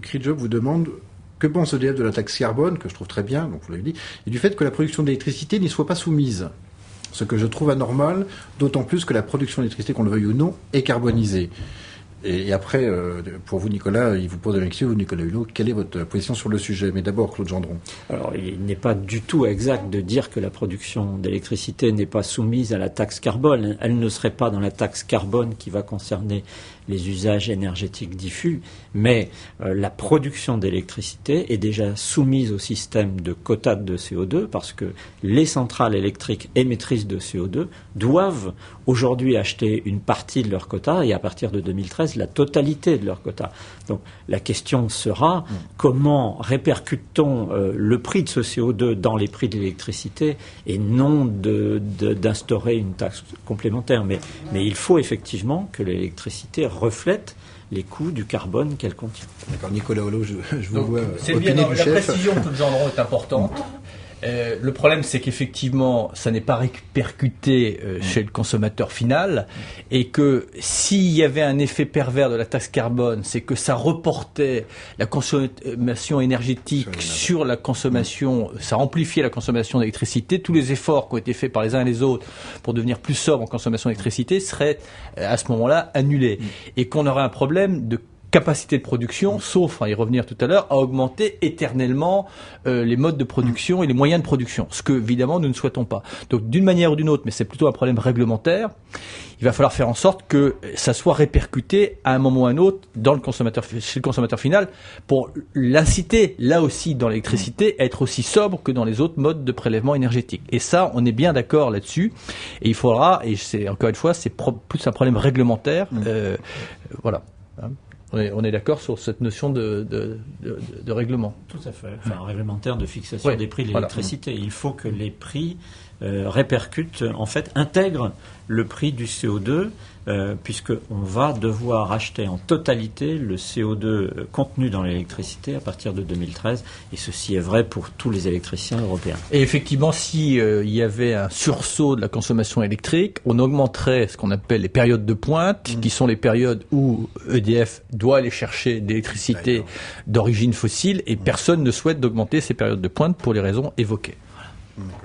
Critjob vous demande que pense EDF de la taxe carbone, que je trouve très bien, donc vous l'avez dit, et du fait que la production d'électricité n'y soit pas soumise. Ce que je trouve anormal, d'autant plus que la production d'électricité, qu'on le veuille ou non, est carbonisée. Et après, pour vous, Nicolas, il vous pose la question, vous, Nicolas Hulot, quelle est votre position sur le sujet? Mais d'abord, Claude Gendron. Alors, il n'est pas du tout exact de dire que la production d'électricité n'est pas soumise à la taxe carbone. Elle ne serait pas dans la taxe carbone qui va concerner les usages énergétiques diffus, mais la production d'électricité est déjà soumise au système de quotas de CO2 parce que les centrales électriques émettrices de CO2 doivent aujourd'hui acheter une partie de leur quota et à partir de 2013 la totalité de leur quota. Donc la question sera comment répercute-t-on le prix de ce CO2 dans les prix de l'électricité et non d'instaurer une taxe complémentaire. Mais il faut effectivement que l'électricité reflète les coûts du carbone qu'elle contient. D'accord, Nicolas Hulot, je vous vois. C'est bien, la précision de Gendron est importante. Le problème, c'est qu'effectivement, ça n'est pas répercuté chez le consommateur final, et que s'il y avait un effet pervers de la taxe carbone, c'est que ça reportait la consommation énergétique sur la consommation, ça amplifiait la consommation d'électricité. Tous les efforts qui ont été faits par les uns et les autres pour devenir plus sobre en consommation d'électricité seraient à ce moment-là annulés, et qu'on aurait un problème de capacité de production, sauf à y revenir tout à l'heure, à augmenter éternellement les modes de production et les moyens de production, ce que évidemment nous ne souhaitons pas. Donc d'une manière ou d'une autre, mais c'est plutôt un problème réglementaire, il va falloir faire en sorte que ça soit répercuté à un moment ou à un autre dans le consommateur, chez le consommateur final, pour l'inciter, là aussi dans l'électricité, à être aussi sobre que dans les autres modes de prélèvement énergétique. Et ça, on est bien d'accord là-dessus, et il faudra, et c'est encore une fois, c'est plus un problème réglementaire, voilà. On est d'accord sur cette notion de règlement. Tout à fait. Enfin, un réglementaire de fixation des prix de l'électricité. Voilà. Il faut que les prix répercutent, en fait, intègrent le prix du CO2, puisqu'on va devoir acheter en totalité le CO2 contenu dans l'électricité à partir de 2013, et ceci est vrai pour tous les électriciens européens. Et effectivement, si il y avait un sursaut de la consommation électrique, on augmenterait ce qu'on appelle les périodes de pointe, qui sont les périodes où EDF doit aller chercher de l'électricité d'origine fossile, et personne ne souhaite d'augmenter ces périodes de pointe pour les raisons évoquées. Voilà.